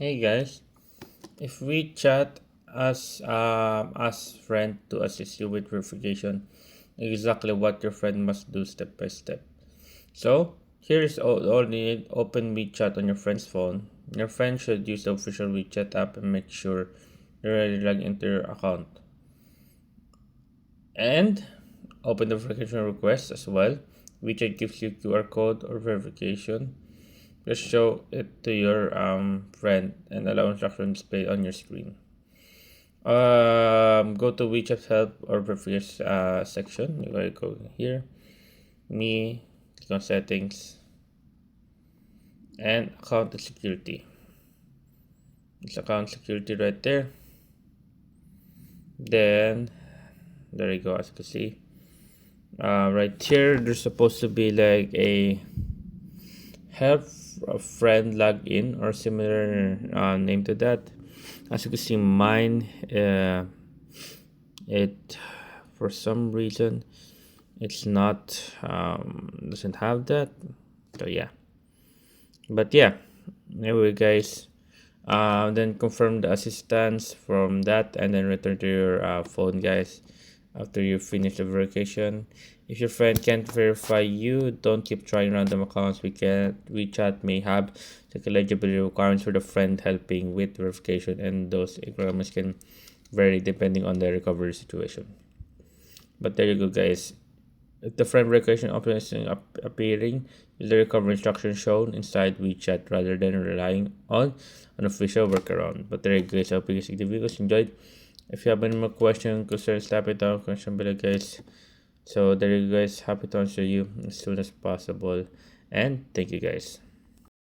Hey guys, if we chat as friend to assist you with verification, exactly what your friend must do step by step. So here is all you need. Open WeChat on your friend's phone. Your friend should use the official WeChat app and make sure you're ready to log into your account. And open the verification request as well. WeChat gives you QR code or verification. Just show it to your friend and allow instructions displayed on your screen. Go to WeChat help or previous section. You gotta go here, me, click on settings, and account security. It's account security right there. Then there you go. As you can see, right here, there's supposed to be like a help a friend login or similar name to that. As you can see, mine it for some reason it's not doesn't have that. So yeah, but yeah, anyway guys, then confirm the assistance from that and then return to your phone guys after you finish the verification. If your friend can't verify you, don't keep trying random accounts. WeChat may have like eligibility requirements for the friend helping with verification, and those requirements can vary depending on the recovery situation. But there you go guys. If the frame recognition option is appearing, is the recovery instruction shown inside WeChat rather than relying on an official workaround. But there you go guys, I hope you guys the videos enjoyed. If you have any more questions, concerns, type it down, question below guys. So there you go guys, happy to answer you as soon as possible. And thank you guys.